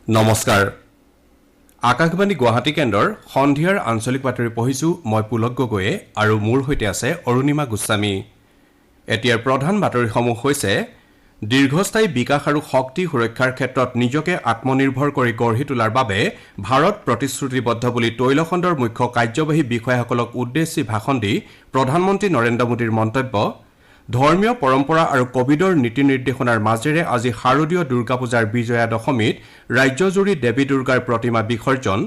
নমস্কাৰ আকাশবাণী গুৱাহাটী কেন্দ্ৰৰ সন্ধিয়াৰ আঞ্চলিক বাতৰি পঢ়িছো মই পুলক গগৈয়ে আৰু মোৰ হৈতে আছে অৰুণিমা গোস্বামী এতিয়াৰ প্ৰধান বাতৰিসমূহ হৈছে দীৰ্ঘস্থায়ী বিকাশ আৰু শক্তি সুৰক্ষাৰ ক্ষেত্ৰত নিজকে আত্মনিৰ্ভৰ কৰি গঢ়ি তোলাৰ বাবে ভাৰত প্ৰতিশ্ৰুতিবদ্ধ বুলি তৈলখণ্ডৰ মুখ্য কাৰ্যবাহী বিষয়াসকলক উদ্দেশ্যি ভাষণ দি প্ৰধানমন্ত্ৰী নৰেন্দ্ৰ মোদীৰ মন্তব্য ধৰ্মীয় পৰম্পৰা আৰু কোভিডৰ নীতি নিৰ্দেশনাৰ মাজেৰে আজি শাৰদীয় দুৰ্গা পূজাৰ বিজয়া দশমীত ৰাজ্যজুৰি দেৱী দুৰ্গাৰ প্ৰতিমা বিসৰ্জন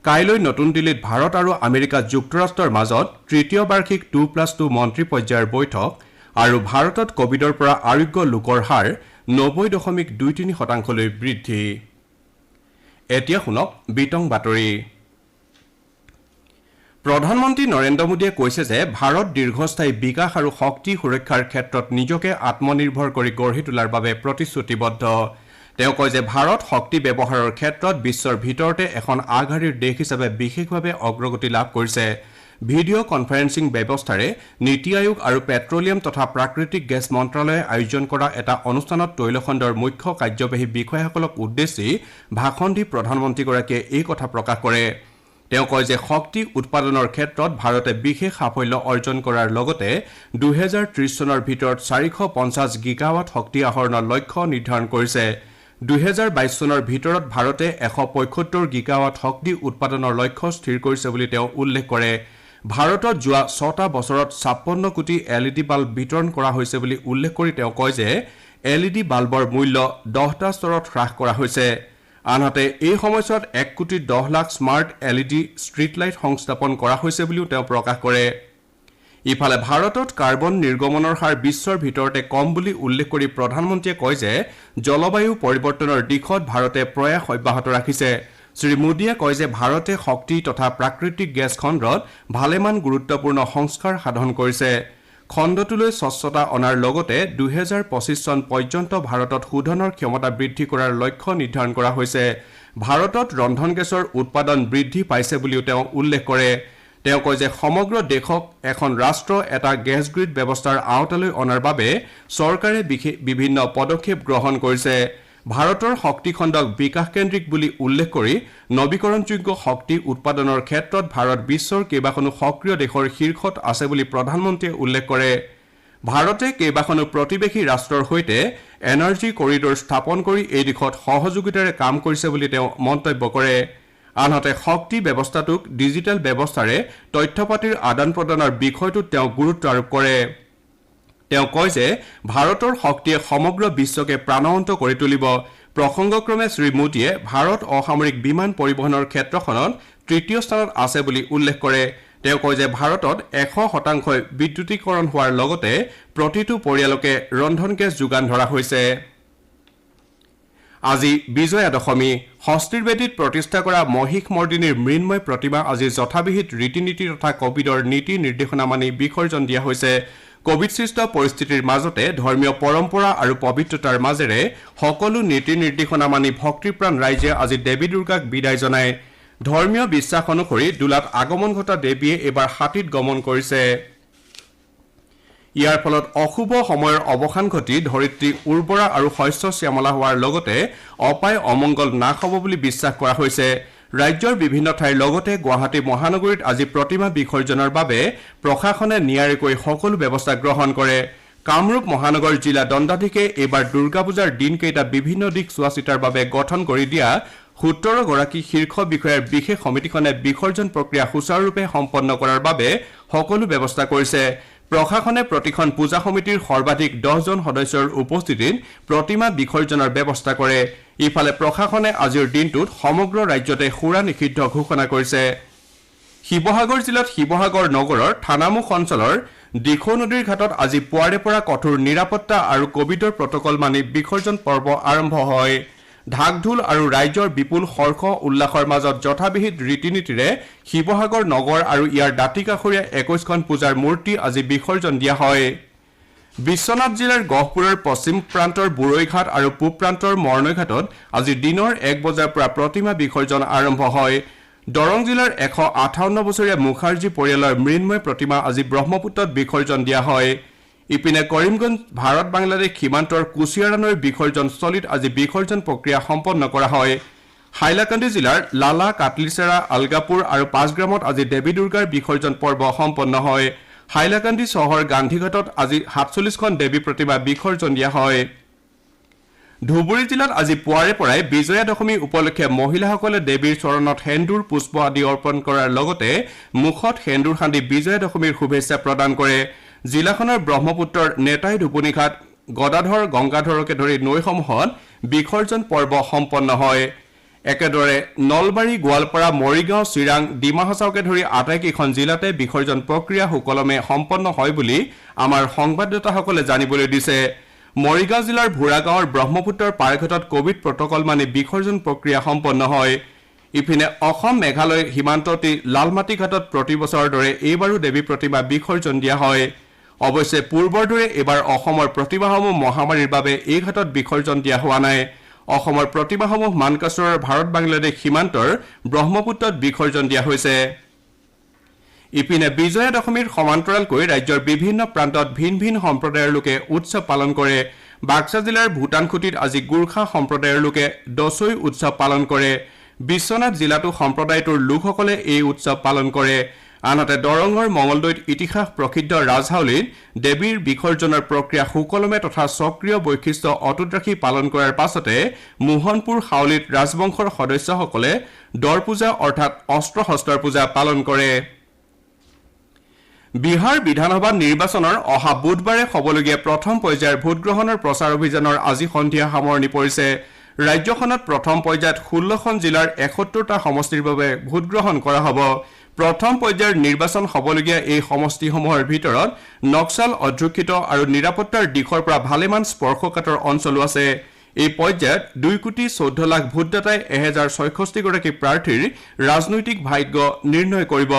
কাইলৈ নতুন দিল্লীত ভাৰত আৰু আমেৰিকা যুক্তৰাষ্ট্ৰৰ মাজত তৃতীয় বাৰ্ষিক 2+2 মন্ত্ৰী পৰ্যায়ৰ বৈঠক আৰু ভাৰতত কোভিডৰ পৰা আৰোগ্য লোকৰ হাৰ 90.23% লৈ বৃদ্ধি এতিয়া শুনক বিতং বাতৰি প্ৰধানমন্ত্ৰী নৰেন্দ্ৰ মোদীয়ে কৈছে যে ভাৰত দীৰ্ঘস্থায়ী বিকাশ আৰু শক্তি সুৰক্ষাৰ ক্ষেত্ৰত নিজকে আত্মনিৰ্ভৰ কৰি গঢ়ি তোলাৰ বাবে প্ৰতিশ্ৰুতিবদ্ধ তেওঁ কয় যে ভাৰত শক্তি ব্যৱহাৰৰ ক্ষেত্ৰত বিশ্বৰ ভিতৰতে এখন আগশাৰীৰ দেশ হিচাপে বিশেষভাৱে অগ্ৰগতি লাভ কৰিছে ভিডিঅ' কনফাৰেন্সিং ব্যৱস্থাৰে নীতি আয়োগ আৰু পেট্ৰলিয়াম তথা প্ৰাকৃতিক গেছ মন্ত্ৰালয়ে আয়োজন কৰা এটা অনুষ্ঠানত তৈলখণ্ডৰ মুখ্য কাৰ্যবাহী বিষয়াসকলক উদ্দেশ্যি ভাষণ দি প্ৰধানমন্ত্ৰীগৰাকীয়ে এই কথা প্ৰকাশ কৰে তেওঁ কয় যে শক্তি উৎপাদনৰ ক্ষেত্ৰত ভাৰতে বিশেষ সাফল্য অৰ্জন কৰাৰ লগতে 2030 চনৰ ভিতৰত 450 গিগাৱাট শক্তি আহৰণৰ লক্ষ্য নিৰ্ধাৰণ কৰিছে 2022 চনৰ ভিতৰত ভাৰতে 175 গিগাৱাট শক্তি উৎপাদনৰ লক্ষ্য স্থিৰ কৰিছে বুলি তেওঁ উল্লেখ কৰে ভাৰতত যোৱা 6টা বছৰত 56 কোটি এলইডি বাল্ব বিতৰণ কৰা হৈছে বুলি উল্লেখ কৰি তেওঁ কয় যে এলইডি বাল্বৰ মূল্য 10টা স্তৰত হ্ৰাস কৰা হৈছে আনহাতে এই সময়ছোৱাত 1 কোটি 10 lakh smart LED street light সংস্থাপন কৰা হৈছে বুলিও তেওঁ প্ৰকাশ কৰে ইফালে ভাৰতত কাৰ্বন নিৰ্গমনৰ হাৰ বিশ্বৰ ভিতৰতে কম বুলি উল্লেখ কৰি প্ৰধানমন্ত্ৰীয়ে কয় যে জলবায়ু পৰিৱৰ্তনৰ দিশত ভাৰতে প্ৰয়াস অব্যাহত ৰাখিছে শ্ৰী মোদীয়ে কয় যে ভাৰতে শক্তি তথা প্ৰাকৃতিক গেছ খণ্ডত ভালেমান গুৰুত্বপূৰ্ণ সংস্কাৰ সাধন কৰিছে খণ্ডটোলৈ স্বচ্ছতা অনাৰ লগতে 2025 চন পৰ্যন্ত ভাৰতত শোধনৰ ক্ষমতা বৃদ্ধি কৰাৰ লক্ষ্য নিৰ্ধাৰণ কৰা হৈছে ভাৰতত ৰন্ধন গেছৰ উৎপাদন বৃদ্ধি পাইছে বুলিও তেওঁ উল্লেখ কৰে তেওঁ কয় যে সমগ্ৰ দেশক এখন ৰাষ্ট্ৰ এটা গেছ গ্ৰিড ব্যৱস্থাৰ আওতালৈ অনাৰ বাবে চৰকাৰে বিভিন্ন পদক্ষেপ গ্ৰহণ কৰিছে ভাৰতৰ শক্তি খণ্ডক বিকাশকেন্দ্ৰিক বুলি উল্লেখ কৰি নৱীকৰণযোগ্য শক্তি উৎপাদনৰ ক্ষেত্ৰত ভাৰত বিশ্বৰ কেইবাখনো সক্ৰিয় দেশৰ শীৰ্ষত আছে বুলি প্ৰধানমন্ত্ৰীয়ে উল্লেখ কৰে ভাৰতে কেইবাখনো প্ৰতিবেশী ৰাষ্ট্ৰৰ সৈতে এনাৰ্জি কৰিডৰ স্থাপন কৰি এই দিশত সহযোগিতাৰে কাম কৰিছে বুলি তেওঁ মন্তব্য কৰে আনহাতে শক্তি ব্যৱস্থাটোক ডিজিটেল ব্যৱস্থাৰে তথ্যপাতিৰ আদান প্ৰদানৰ বিষয়টোত তেওঁ গুৰুত্ব আৰোপ কৰে তেওঁ কয় যে ভাৰতৰ শক্তিয়ে সমগ্ৰ বিশ্বকে প্ৰাণৱন্ত কৰি তুলিব প্ৰসংগক্ৰমে শ্ৰী মোদীয়ে ভাৰত অসামৰিক বিমান পৰিবহনৰ ক্ষেত্ৰখনত তৃতীয় স্থানত আছে বুলি উল্লেখ কৰে তেওঁ কয় যে ভাৰতত 100% বিদ্যুতীকৰণ হোৱাৰ লগতে প্ৰতিটো পৰিয়ালকে ৰন্ধন গেছ যোগান ধৰা হৈছে আজি বিজয়া দশমী ষষ্ঠীৰ বেদীত প্ৰতিষ্ঠা কৰা মহিষ মৰ্দিনীৰ মৃন্ময় প্ৰতিমা আজি যথাবিহিত ৰীতি-নীতি তথা কোভিডৰ নীতি নিৰ্দেশনা মানি বিসৰ্জন দিয়া হৈছে কোভিডসৃষ্ট পৰিস্থিতিৰ মাজতে ধৰ্মীয় পৰম্পৰা আৰু পবিত্ৰতাৰ মাজেৰে সকলো নীতি নিৰ্দেশনা মানি ভক্তিপ্ৰাণ ৰাইজে আজি দেৱী দুৰ্গাক বিদায় জনায় ধৰ্মীয় বিশ্বাস অনুসৰি দুলাত আগমন ঘটা দেৱীয়ে এবাৰ হাতীত গমন কৰিছে ইয়াৰ ফলত অশুভ সময়ৰ অৱসান ঘটি ধৰিত্ৰী উৰ্বৰা আৰু শস্য শ্যামলা হোৱাৰ লগতে অপায় অমংগল নাশ হ'ব বুলি বিশ্বাস কৰা হৈছে ৰাজ্যৰ বিভিন্ন ঠাইৰ লগতে গুৱাহাটী মহানগৰীত আজি প্ৰতিমা বিসৰ্জনৰ বাবে প্ৰশাসনে নিয়াৰিকৈ সকলো ব্যৱস্থা গ্ৰহণ কৰে কামৰূপ মহানগৰ জিলা দণ্ডাধীশে এইবাৰ দুৰ্গা পূজাৰ দিনকেইটা বিভিন্ন দিশ চোৱাচিতাৰ বাবে গঠন কৰি দিয়া 17 গৰাকী শীৰ্ষ বিষয়াৰ বিশেষ সমিতিখনে বিসৰ্জন প্ৰক্ৰিয়া সুচাৰুৰূপে সম্পন্ন কৰাৰ বাবে সকলো ব্যৱস্থা কৰিছে প্ৰশাসনে প্ৰতিখন পূজা সমিতিৰ সৰ্বাধিক 10 জন সদস্যৰ উপস্থিতিত প্ৰতিমা বিসৰ্জনৰ ব্যৱস্থা কৰে ইফালে প্ৰশাসনে আজিৰ দিনটোত সমগ্ৰ ৰাজ্যতে সুৰা নিষিদ্ধ ঘোষণা কৰিছে শিৱসাগৰ জিলাত শিৱসাগৰ নগৰৰ থানামুখ অঞ্চলৰ দিখৌ নদীৰ ঘাটত আজি পুৱাৰে পৰা কঠোৰ নিৰাপত্তা আৰু কোভিডৰ প্ৰটকল মানি বিসৰ্জন পৰ্ব আৰম্ভ হয় ঢাক ঢোল আৰু ৰাইজৰ বিপুল হৰ্ষ উল্লাসৰ মাজত যথাবিহিত ৰীতি-নীতিৰে শিৱসাগৰ নগৰ আৰু ইয়াৰ দাঁতিকাষৰীয়া 21খন পূজাৰ মূৰ্তি আজি বিসৰ্জন দিয়া হয় বিশ্বনাথ জিলাৰ গহপুৰৰ পশ্চিম প্ৰান্তৰ বুৰৈঘাট আৰু পূব প্ৰান্তৰ মৰ্ণৈঘাটত আজি দিনৰ 1 বজাৰ পৰা প্ৰতিমা বিসৰ্জন আৰম্ভ হয় দৰং জিলাৰ 158 বছৰীয়া মুখাৰ্জী পৰিয়ালৰ মৃন্ময় প্ৰতিমা আজি ব্ৰহ্মপুত্ৰত বিসৰ্জন দিয়া হয় ইপিনে কৰিমগঞ্জ ভাৰত বাংলাদেশ সীমান্তৰ কুছিয়াৰা নৈৰ বিসৰ্জন স্থলীত আজি বিসৰ্জন প্ৰক্ৰিয়া সম্পন্ন কৰা হয় হাইলাকান্দি জিলাৰ লালা কাটলিচেৰা আলগাপুৰ আৰু পাঁচগ্ৰামত আজি দেৱী দুৰ্গাৰ বিসৰ্জন পৰ্ব সম্পন্ন হয় হাইলাকান্দি চহৰ গান্ধীঘাটত আজি 47খন দেৱী প্ৰতিমা বিসৰ্জন দিয়া হয় ধুবুৰী জিলাত আজি পুৱাৰে পৰাই বিজয়া দশমী উপলক্ষে মহিলাসকলে দেৱীৰ চৰণত সেন্দুৰ পুষ্প আদি অৰ্পণ কৰাৰ লগতে মুখত সেন্দুৰ সানি বিজয়া দশমীৰ শুভেচ্ছা প্ৰদান কৰে জিলাখনৰ ব্ৰহ্মপুত্ৰৰ নেতাই ধুপুনিঘাট গদাধৰ গংগাধৰকে ধৰি নৈসমূহত বিসৰ্জন পৰ্ব সম্পন্ন হয় একেদৰে নলবাৰী গোৱালপাৰা মৰিগাঁও চিৰাং ডিমা হাছাওকে ধৰি আটাইকেইখন জিলাতে বিসৰ্জন প্ৰক্ৰিয়া সুকলমে সম্পন্ন হয় বুলি আমাৰ সংবাদদাতাসকলে জানিবলৈ দিছে মৰিগাঁও জিলাৰ ভুৰাগাঁৱৰ ব্ৰহ্মপুত্ৰৰ পাৰঘাটত কোভিড প্ৰটকল মানি বিসৰ্জন প্ৰক্ৰিয়া সম্পন্ন হয় ইপিনে অসম মেঘালয় সীমান্তৱৰ্তী লালমাটি ঘাটত প্ৰতি বছৰৰ দৰে এইবাৰো দেৱী প্ৰতিমা বিসৰ্জন দিয়া হয় অৱশ্যে পূৰ্বৰ দৰে এইবাৰ অসমৰ প্ৰতিমাসমূহ মহামাৰীৰ বাবে এই ঘাটত বিসৰ্জন দিয়া হোৱা নাই অসমৰ প্ৰতিমাসমূহ মানকাছৰৰ ভাৰত বাংলাদেশ সীমান্তৰ ব্ৰহ্মপুত্ৰত বিসৰ্জন দিয়া হৈছে ইপিনে বিজয়া দশমীৰ সমান্তৰালকৈ ৰাজ্যৰ বিভিন্ন প্ৰান্তত ভিন ভিন সম্প্ৰদায়ৰ লোকে উৎসৱ পালন কৰে বাক্সা জিলাৰ ভূটানখুটিত আজি গুৰ্খা সম্প্ৰদায়ৰ লোকে দছৈ উৎসৱ পালন কৰে বিশ্বনাথ জিলাতো সম্প্ৰদায়টোৰ লোকসকলে এই উৎসৱ পালন কৰে আনহাতে দৰঙৰ মঙলদৈত ইতিহাস প্ৰসিদ্ধ ৰাজহাউলীত দেৱীৰ বিসৰ্জনৰ প্ৰক্ৰিয়া সুকলমে তথা সক্ৰিয় বৈশিষ্ট্য অটুট ৰাখি পালন কৰাৰ পাছতে মোহনপুৰ হাউলীত ৰাজবংশৰ সদস্যসকলে দৰ পূজা অৰ্থাৎ অস্ত্ৰ শস্ত্ৰৰ পূজা পালন কৰে বিহাৰ বিধানসভা নিৰ্বাচনৰ অহা বুধবাৰে হ'বলগীয়া প্ৰথম পৰ্যায়ৰ ভোটগ্ৰহণৰ প্ৰচাৰ অভিযানৰ আজি সন্ধিয়া সামৰণি পৰিছে ৰাজ্যখনত প্ৰথম পৰ্যায়ত 16খন জিলাৰ 71টা সমষ্টিৰ বাবে ভোটগ্ৰহণ কৰা হ'ব প্ৰথম পৰ্যায়ৰ নিৰ্বাচন হ'বলগীয়া এই সমষ্টিসমূহৰ ভিতৰত নক্সাল অধ্যুষিত আৰু নিৰাপত্তাৰ দিশৰ পৰা ভালেমান স্পৰ্শকাতৰ অঞ্চলো আছে এই পৰ্যায়ত 2,14 লাখ ভোটদাতাই 1066 গৰাকী প্ৰাৰ্থীৰ ৰাজনৈতিক ভাগ্য নিৰ্ণয় কৰিব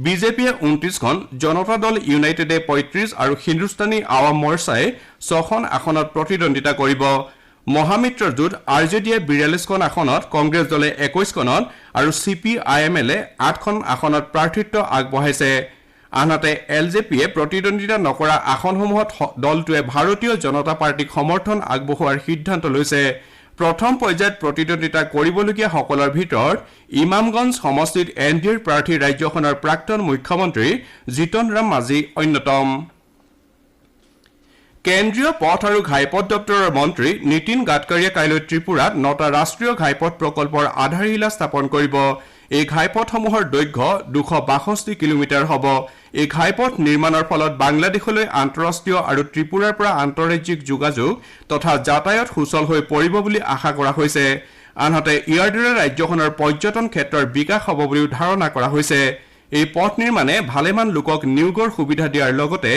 বিজেপিয়ে 29খন জনতা দল ইউনাইটেডে 35 আৰু হিন্দুস্তানী আৱাম মৰ্চাই 6খন আসনত প্ৰতিদ্বন্দ্বিতা কৰিব মহামিত্ৰ জোট আৰজেডিয়ে 42খন আসনত কংগ্ৰেছ দলে 21খনত আৰু চিপিআইএমএলে 8খন আসনত প্ৰাৰ্থিত্ব আগবঢ়াইছে আনহাতে এলজেপিয়ে প্ৰতিদ্বন্দ্বিতা নকৰা আসনসমূহত দলটোৱে ভাৰতীয় জনতা পাৰ্টিক সমৰ্থন আগবঢ়োৱাৰ সিদ্ধান্ত লৈছে প্ৰথম পৰ্যায়ত প্ৰতিদ্বন্দ্বিতা কৰিবলগীয়া সকলৰ ভিতৰত ইমামগঞ্জ সমষ্টিত এনডিএৰ প্ৰাৰ্থী ৰাজ্যখনৰ প্ৰাক্তন মুখ্যমন্ত্ৰী জিতন ৰাম মাঝী অন্যতম কেন্দ্ৰীয় পথ আৰু ঘাইপথ দপ্তৰৰ মন্ত্ৰী নীতিন গাডকাৰীয়ে কাইলৈ ত্ৰিপুৰাত 9টা ৰাষ্ট্ৰীয় ঘাইপথ প্ৰকল্পৰ আধাৰশিলা স্থাপন কৰিব এই ঘাইপথসমূহৰ দৈৰ্ঘ্য 262 কিলোমিটাৰ হ'ব এই ঘাইপথ নিৰ্মাণৰ ফলত বাংলাদেশলৈ আন্তঃৰাষ্ট্ৰীয় আৰু ত্ৰিপুৰাৰ পৰা আন্তঃৰাজ্যিক যোগাযোগ তথা যাতায়াত সুচল হৈ পৰিব বুলি আশা কৰা হৈছে আনহাতে ইয়াৰ দ্বাৰা ৰাজ্যখনৰ পৰ্যটন ক্ষেত্ৰৰ বিকাশ হ'ব বুলিও ধাৰণা কৰা হৈছে এই পথ নিৰ্মাণে ভালেমান লোকক নিয়োগৰ সুবিধা দিয়াৰ লগতে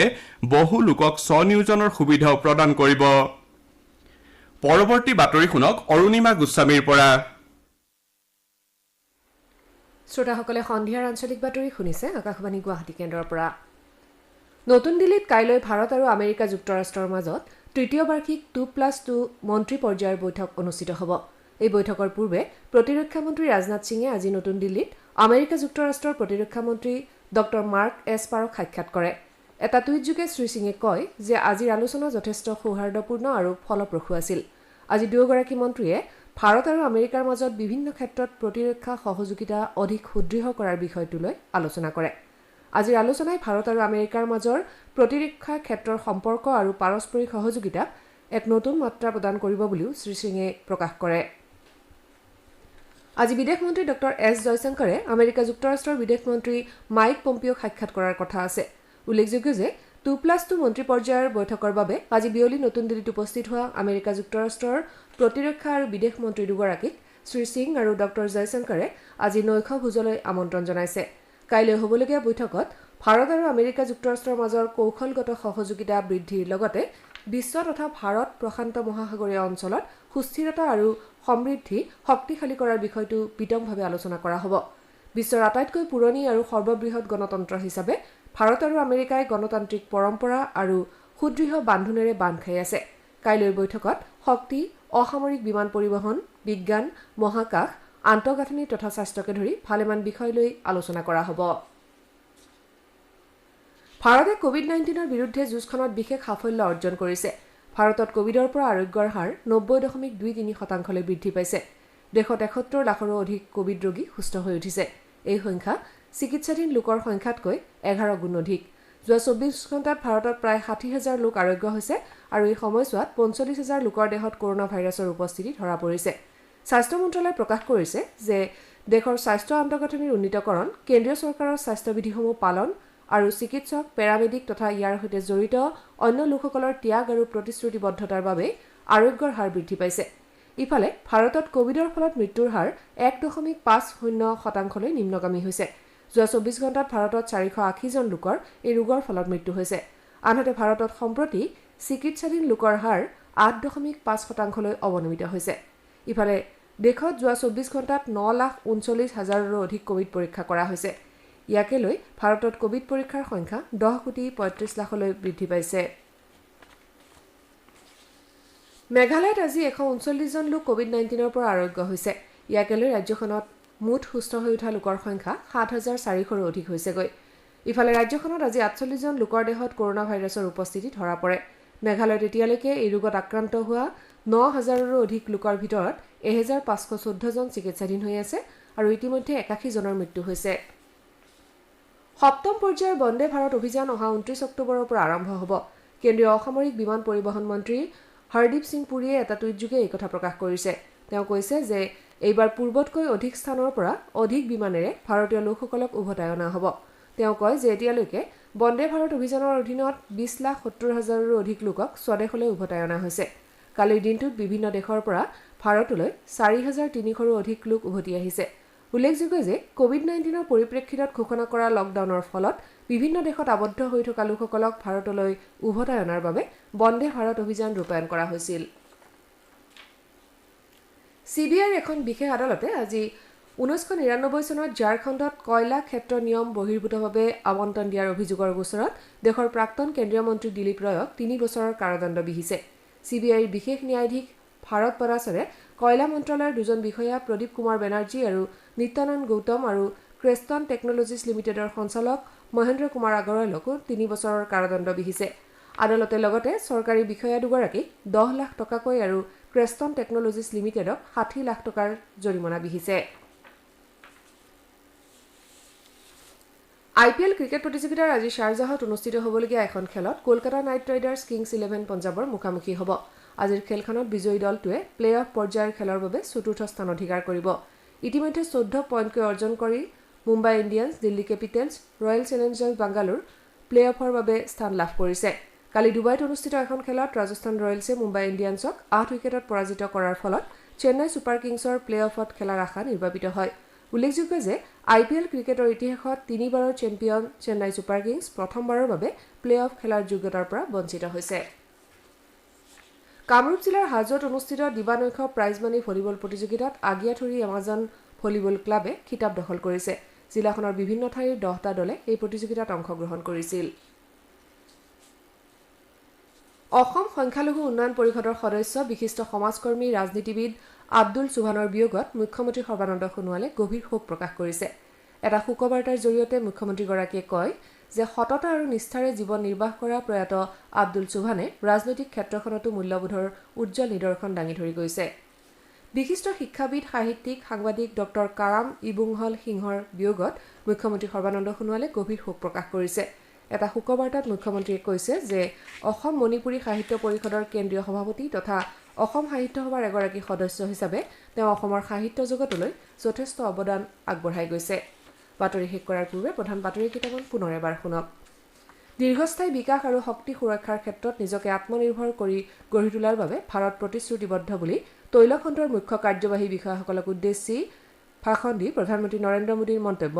বহু লোকক স্বনিয়োজনৰ সুবিধাও প্ৰদান কৰিব পৰৱৰ্তী বাতৰি শুনক অৰুণিমা গোস্বামীৰ পৰা শ্ৰোতাসকলে সন্ধিয়াৰ আঞ্চলিক বাতৰি শুনিছে আকাশবাণী গুৱাহাটী কেন্দ্ৰৰ পৰা নতুন দিল্লীত কাইলৈ ভাৰত আৰু আমেৰিকা যুক্তৰাষ্ট্ৰৰ মাজত তৃতীয় বাৰ্ষিক 2+2 মন্ত্ৰী পৰ্যায়ৰ বৈঠক অনুষ্ঠিত হ'ব এই বৈঠকৰ পূৰ্বে প্ৰতিৰক্ষা মন্ত্ৰী ৰাজনাথ সিঙে আজি নতুন দিল্লীত আমেৰিকা যুক্তৰাষ্ট্ৰৰ প্ৰতিৰক্ষা মন্ত্ৰী ডক্টৰ মাৰ্ক এছপাৰক সাক্ষাৎ কৰে এটা টুইটযোগে শ্ৰী সিঙে কয় যে আজিৰ আলোচনা যথেষ্ট সৌহাৰ্দ্যপূৰ্ণ আৰু ফলপ্ৰসূ আছিল আজি দুয়োগৰাকী মন্ত্ৰীয়ে ভাৰত আৰু আমেৰিকাৰ মাজত বিভিন্ন ক্ষেত্ৰত প্ৰতিৰক্ষা সহযোগিতা অধিক সুদৃঢ় কৰাৰ বিষয়টোলৈ আলোচনা কৰে আজিৰ আলোচনাই ভাৰত আৰু আমেৰিকাৰ মাজৰ প্ৰতিৰক্ষা ক্ষেত্ৰৰ সম্পৰ্ক আৰু পাৰস্পৰিক সহযোগিতাক এক নতুন মাত্ৰা প্ৰদান কৰিব বুলিও শ্ৰী সিঙে প্ৰকাশ কৰে আজি বিদেশ মন্ত্ৰী ডক্টৰ এছ জয়শংকৰে আমেৰিকা যুক্তৰাষ্ট্ৰৰ বিদেশ মন্ত্ৰী মাইক পম্পিঅ'ক সাক্ষাৎ কৰাৰ কথা আছে উল্লেখযোগ্য যে 2+2 মন্ত্ৰী পৰ্যায়ৰ বৈঠকৰ বাবে আজি বিয়লি নতুন দিল্লীত উপস্থিত হোৱা আমেৰিকা যুক্তৰাষ্ট্ৰৰ প্ৰতিৰক্ষা আৰু বিদেশ মন্ত্ৰী দুগৰাকীক শ্ৰী সিং আৰু ডক্টৰ জয়শংকৰে আজি নৈশ ভোজলৈ আমন্ত্ৰণ জনাইছে কাইলৈ হ'বলগীয়া বৈঠকত ভাৰত আৰু আমেৰিকা যুক্তৰাষ্ট্ৰৰ মাজৰ কৌশলগত সহযোগিতা বৃদ্ধিৰ লগতে বিশ্ব তথা ভাৰত প্ৰশান্ত মহাসাগৰীয় অঞ্চলত সুস্থিৰতা আৰু সমৃদ্ধি শক্তিশালী কৰাৰ বিষয়টো বিতংভাৱে আলোচনা কৰা হ'ব বিশ্বৰ আটাইতকৈ পুৰণি আৰু সৰ্ববৃহৎ গণতন্ত্ৰ হিচাপে ভাৰত আৰু আমেৰিকাই গণতান্ত্ৰিক পৰম্পৰা আৰু সুদৃঢ় বান্ধোনেৰে বান্ধ খাই আছে কাইলৈৰ বৈঠকত শক্তি অসামৰিক বিমান পৰিবহণ বিজ্ঞান মহাকাশ আন্তঃগাঁথনি তথা স্বাস্থ্যকে ধৰি ভালেমান বিষয় লৈ আলোচনা কৰা হ'ব ভাৰতে কোভিড-19ৰ বিৰুদ্ধে যুঁজখনত বিশেষ সাফল্য অৰ্জন কৰিছে ভাৰতত কোভিডৰ পৰা আৰোগ্যৰ হাৰ 90.23% বৃদ্ধি পাইছে দেশত ৭১ লাখৰো অধিক কোভিড ৰোগী সুস্থ হৈ উঠিছে। এই সংখ্যা চিকিৎসাধীন লোকৰ সংখ্যাতকৈ 11 গুণ অধিক। যোৱা 24 ঘণ্টাত ভাৰতত প্ৰায় 60,000 লোক আৰোগ্য হৈছে আৰু এই সময়ছোৱাত 45,000 লোকৰ দেহত কৰোনা ভাইৰাছৰ উপস্থিতি ধৰা পৰিছে। স্বাস্থ্য মন্ত্ৰালয়ে প্ৰকাশ কৰিছে যে দেশৰ স্বাস্থ্য আন্তঃগাঁথনিৰ উন্নীতকৰণ, কেন্দ্ৰীয় চৰকাৰৰ স্বাস্থ্যবিধিসমূহ পালন আৰু চিকিৎসক, পেৰামেডিক তথা ইয়াৰ সৈতে জড়িত অন্য লোকসকলৰ ত্যাগ আৰু প্ৰতিশ্ৰুতিবদ্ধতাৰ বাবে আৰোগ্যৰ হাৰ বৃদ্ধি পাইছে। ইফালে ভাৰতত কোভিডৰ ফলত মৃত্যুৰ হাৰ 1.50% নিম্নগামী হৈছে। যোৱা 24 ঘণ্টাত ভাৰতত 480 জন লোকৰ এই ৰোগৰ ফলত মৃত্যু হৈছে। আনহাতে ভাৰতত সম্প্ৰতি চিকিৎসাধীন লোকৰ হাৰ 8.5% অৱনমিত হৈছে। ইফালে দেশত যোৱা 24 ঘণ্টাত 9,39,000ৰো অধিক কোভিড পৰীক্ষা কৰা হৈছে। ইয়াকে লৈ ভাৰতত কোভিড পৰীক্ষাৰ সংখ্যা 10,35,00,000লৈ বৃদ্ধি পাইছে। মেঘালয়ত আজি 139 জন লোক কোভিড-19ৰ পৰা আৰোগ্য হৈছে। ইয়াকে লৈ ৰাজ্যখনত মুঠ সুস্থ হৈ উঠা লোকৰ সংখ্যা 7,400ৰো অধিক হৈছেগৈ। ইফালে ৰাজ্যখনত আজি 48 জন লোকৰ দেহত কৰোনা ভাইৰাছৰ উপস্থিতি ধৰা পৰে। মেঘালয়ত এতিয়ালৈকে এই ৰোগত আক্ৰান্ত হোৱা 9,000ৰো অধিক লোকৰ ভিতৰত 1,514 জন চিকিৎসাধীন হৈ আছে আৰু ইতিমধ্যে 81 জনৰ মৃত্যু হৈছে। সপ্তম পৰ্যায়ৰ বন্দে ভাৰত অভিযান অহা 29 অক্টোবৰৰ পৰা আৰম্ভ হ'ব। কেন্দ্ৰীয় অসামৰিক বিমান পৰিবহণ মন্ত্ৰী হৰদীপ সিং পুৰীয়ে এটা টুইটযোগে এই কথা প্ৰকাশ কৰিছে। তেওঁ কৈছে যে এইবাৰ পূৰ্বতকৈ অধিক স্থানৰ পৰা অধিক বিমানেৰে ভাৰতীয় লোকসকলক উভতাই অনা হ'ব। তেওঁ কয় যে এতিয়ালৈকে বন্দে ভাৰত অভিযানৰ অধীনত 20,70,000ৰো অধিক লোকক স্বদেশলৈ উভতাই অনা হৈছে। কালিৰ দিনটোত বিভিন্ন দেশৰ পৰা ভাৰতলৈ 4,300ৰো অধিক লোক উভতি আহিছে। উল্লেখযোগ্য যে কোভিড-19ৰ পৰিপ্ৰেক্ষিতত ঘোষণা কৰা লকডাউনৰ ফলত বিভিন্ন দেশত আবদ্ধ হৈ থকা লোকসকলক ভাৰতলৈ উভতাই অনাৰ বাবে বন্দে ভাৰত অভিযান ৰূপায়ণ কৰা হৈছিল। CBIৰ এখন বিশেষ আদালতে আজি 1999 চনত ঝাৰখণ্ডত কয়লা ক্ষেত্ৰ নিয়ম বহিৰ্ভূতভাৱে আবণ্টন দিয়াৰ অভিযোগৰ গোচৰত দেশৰ প্ৰাক্তন কেন্দ্ৰীয় মন্ত্ৰী দিলীপ ৰয়ক 3 বছৰৰ কাৰাদণ্ড বিহিছে। CBIৰ বিশেষ ন্যায়াধীশ ভাৰত পৰাশৰে কয়লা মন্ত্ৰালয়ৰ দুজন বিষয়া প্ৰদীপ কুমাৰ বেনাৰ্জী আৰু নিত্যানন্দ গৌতম আৰু ক্ৰেষ্টন টেকনলজিছ লিমিটেডৰ সঞ্চালক মহেন্দ্ৰ কুমাৰ আগৰৱালকো 3 বছৰৰ কাৰাদণ্ড বিহিছে। আদালতে লগতে চৰকাৰী বিষয়া দুগৰাকীক 10 লাখ টকাকৈ আৰু ক্ৰেষ্টন টেকনলজিছ লিমিটেডক 60 লাখ টকাৰ জৰিমনা বিহিছে। IPL ক্ৰিকেট প্ৰতিযোগিতাৰ আজি শ্বাৰজাহত অনুষ্ঠিত হ'বলগীয়া এখন খেলত কলকাতা নাইট ৰাইডাৰ্ছ কিংছ 11 পঞ্জাৱৰ মুখামুখি হ'ব। আজিৰ খেলখনত বিজয়ী দলটোৱে প্লে অফ পৰ্যায়ৰ খেলৰ বাবে চতুৰ্থ স্থান অধিকাৰ কৰিব। ইতিমধ্যে 14 পইণ্টকৈ অৰ্জন কৰি Mumbai Indians, Delhi Capitals, Royal Challengers Bangalore play অফৰ বাবে স্থান লাভ কৰিছে। কালি ডুবাইত অনুষ্ঠিত এখন খেলত ৰাজস্থান ৰয়েলছে মুম্বাই ইণ্ডিয়ানছক 8 উইকেটত পৰাজিত কৰাৰ ফলত চেন্নাই ছুপাৰ কিংছৰ প্লে অফত খেলাৰ আশা নিৰ্বাপিত হয়। উল্লেখযোগ্য যে IPL ক্ৰিকেটৰ ইতিহাসত 3বাৰৰ চেম্পিয়ন চেন্নাই ছুপাৰ কিংছ প্ৰথমবাৰৰ বাবে প্লে অফ খেলাৰ যোগ্যতাৰ পৰা বঞ্চিত হৈছে। কামৰূপ জিলাৰ হাজোত অনুষ্ঠিত দিবানৈশ প্ৰাইজমানি ভলীবল প্ৰতিযোগিতাত আগিয়াথুৰি এমাজন ভলীবল ক্লাবে খিতাপ দখল কৰিছে। জিলাখনৰ বিভিন্ন ঠাইৰ 10টা দলে এই প্ৰতিযোগিতাত অংশগ্ৰহণ কৰিছিল। অসম সংখ্যালঘু উন্নয়ন পৰিষদৰ সদস্য বিশিষ্ট সমাজকৰ্মী ৰাজনীতিবিদ আব্দুল চুভানৰ বিয়োগত মুখ্যমন্ত্ৰী সৰ্বানন্দ সোণোৱালে গভীৰ শোক প্ৰকাশ কৰিছে। এটা শোকবাৰ্তাৰ জৰিয়তে মুখ্যমন্ত্ৰীগৰাকীয়ে কয় যে সততা আৰু নিষ্ঠাৰে জীৱন নিৰ্বাহ কৰা প্ৰয়াত আব্দুল চুভানে ৰাজনৈতিক ক্ষেত্ৰখনতো মূল্যবোধৰ উজ্জ্বল নিদৰ্শন দাঙি ধৰি গৈছে। বিশিষ্ট শিক্ষাবিদ, সাহিত্যিক, সাংবাদিক ডক্টৰ কাৰাম ইবুংহল সিংহৰ বিয়োগত মুখ্যমন্ত্ৰী সৰ্বানন্দ সোণোৱালে গভীৰ শোক প্ৰকাশ কৰিছে। এটা শোকবাৰ্তাত মুখ্যমন্ত্ৰীয়ে কৈছে যে অসম মণিপুৰী সাহিত্য পৰিষদৰ কেন্দ্ৰীয় সভাপতি তথা অসম সাহিত্য সভাৰ এগৰাকী সদস্য হিচাপে তেওঁ অসমৰ সাহিত্য জগতলৈ যথেষ্ট অৱদান আগবঢ়াই গৈছে। বাতৰি শেষ কৰাৰ পূৰ্বে প্ৰধান বাতৰি কেইটামান পুনৰ এবাৰ শুনক। দীৰ্ঘস্থায়ী বিকাশ আৰু শক্তি সুৰক্ষাৰ ক্ষেত্ৰত নিজকে আত্মনিৰ্ভৰ কৰি গঢ়ি তোলাৰ বাবে ভাৰত প্ৰতিশ্ৰুতিবদ্ধ বুলি তৈল খণ্ডৰ মুখ্য কাৰ্যবাহী বিষয়াসকলক উদ্দেশ্যি ভাষণ দি প্ৰধানমন্ত্ৰী নৰেন্দ্ৰ মোদীৰ মন্তব্য।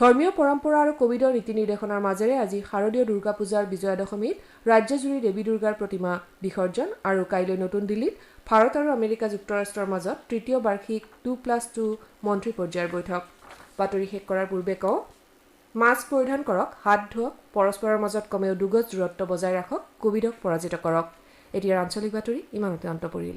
ধৰ্মীয় পৰম্পৰা আৰু কোভিডৰ নীতি নিৰ্দেশনাৰ মাজেৰে আজি শাৰদীয় দুৰ্গা পূজাৰ বিজয়া দশমীত ৰাজ্যজুৰি দেৱী দুৰ্গাৰ প্ৰতিমা বিসৰ্জন আৰু কাইলৈ নতুন দিল্লীত ভাৰত আৰু আমেৰিকা যুক্তৰাষ্ট্ৰৰ মাজত তৃতীয় বাৰ্ষিক 2+2 মন্ত্ৰী পৰ্যায়ৰ বৈঠক। বাতৰি শেষ কৰাৰ পূৰ্বে কওঁ, মাস্ক পৰিধান কৰক, হাত ধুৱক, পৰস্পৰৰ মাজত কমেও 2 গজ দূৰত্ব বজাই ৰাখক, কোভিডক পৰাজিত কৰক। এতিয়াৰ আঞ্চলিক বাতৰি ইমানতে অন্ত পৰিল।